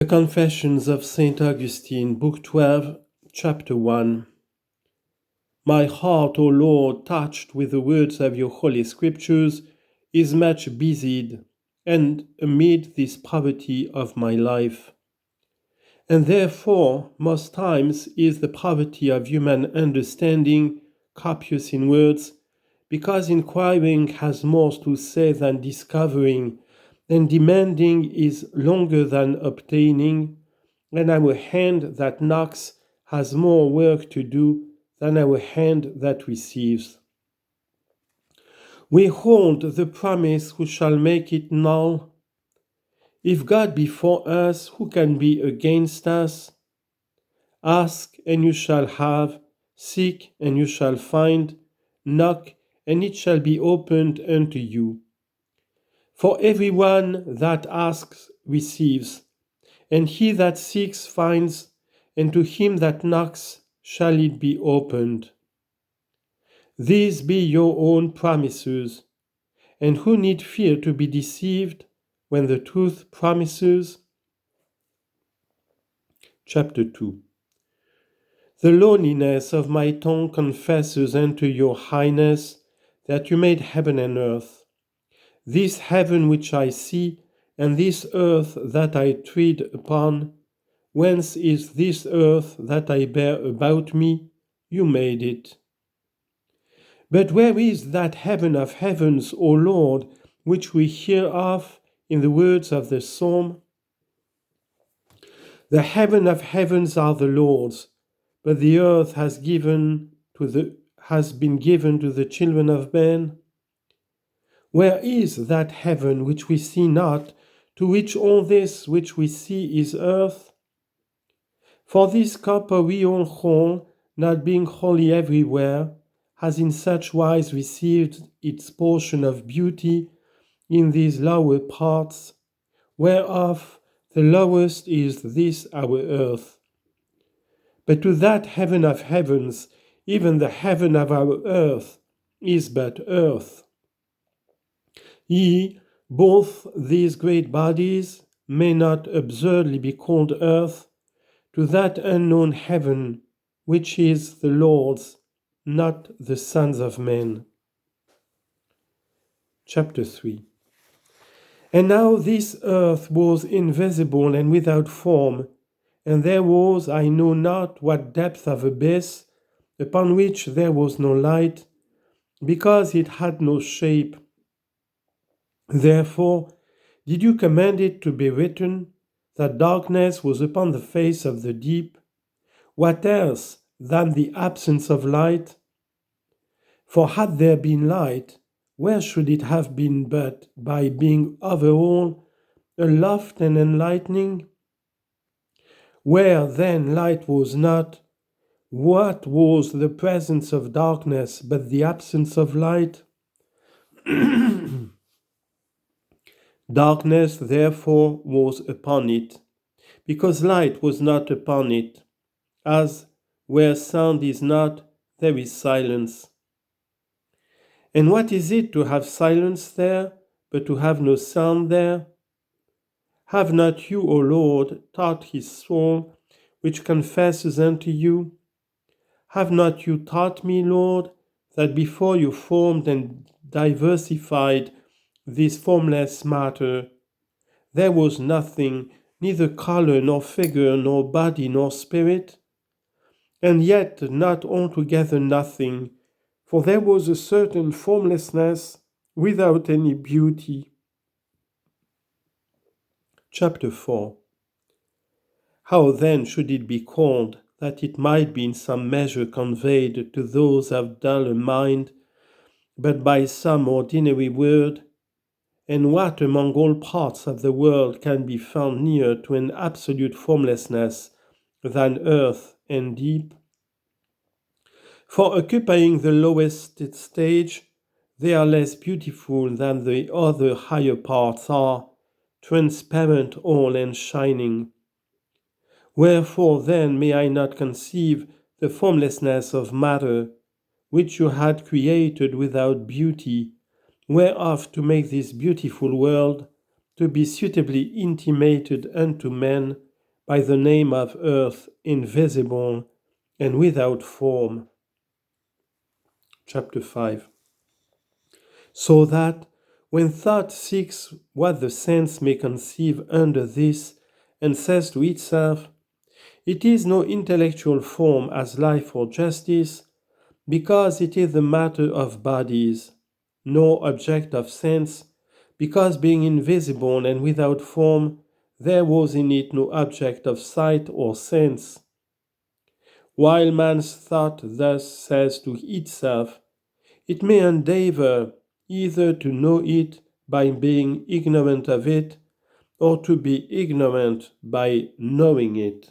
The Confessions of Saint Augustine, Book 12, Chapter 1. My heart, O Lord, touched with the words of your holy scriptures, is much busied, and amid this poverty of my life. And therefore, most times is the poverty of human understanding copious in words, because inquiring has more to say than discovering, and demanding is longer than obtaining, and our hand that knocks has more work to do than our hand that receives. We hold the promise who shall make it null. If God be for us, who can be against us? Ask, and you shall have. Seek, and you shall find. Knock, and it shall be opened unto you. For every one that asks receives, and he that seeks finds, and to him that knocks shall it be opened. These be your own promises, and who need fear to be deceived when the truth promises? Chapter 2. The lowliness of my tongue confesses unto your highness that you made heaven and earth. This heaven which I see, and this earth that I tread upon, whence is this earth that I bear about me? You made it. But where is that heaven of heavens, O Lord, which we hear of in the words of the psalm? The heaven of heavens are the Lord's, but the earth has been given to the children of men. Where is that heaven which we see not, to which all this which we see is earth? For this corporeal whole, not being wholly everywhere, has in such wise received its portion of beauty in these lower parts, whereof the lowest is this our earth. But to that heaven of heavens, even the heaven of our earth is but earth. Ye, both these great bodies may not absurdly be called earth, to that unknown heaven which is the Lord's, not the sons of men. Chapter 3. And now this earth was invisible and without form, and there was I know not what depth of abyss, upon which there was no light, because it had no shape. Therefore did you command it to be written, that darkness was upon the face of the deep? What else than the absence of light? For had there been light, where should it have been but by being over all aloft and enlightening? Where then light was not, what was the presence of darkness but the absence of light? Darkness therefore was upon it, because light was not upon it, as where sound is not, there is silence. And what is it to have silence there, but to have no sound there? Have not you, O Lord, taught his soul, which confesses unto you? Have not you taught me, Lord, that before you formed and diversified this formless matter, there was nothing, neither color, nor figure, nor body, nor spirit? And yet not altogether nothing, for there was a certain formlessness without any beauty. Chapter 4. How then should it be called, that it might be in some measure conveyed to those of duller mind, but by some ordinary word? And what among all parts of the world can be found nearer to an absolute formlessness than earth and deep? For occupying the lowest stage, they are less beautiful than the other higher parts are, transparent all and shining. Wherefore then may I not conceive the formlessness of matter, which you had created without beauty, whereof to make this beautiful world to be suitably intimated unto men, by the name of earth, invisible and without form. Chapter 5. So that, when thought seeks what the sense may conceive under this, and says to itself, it is no intellectual form as life or justice, because it is the matter of bodies, no object of sense, because being invisible and without form, there was in it no object of sight or sense. While man's thought thus says to itself, it may endeavor either to know it by being ignorant of it, or to be ignorant by knowing it.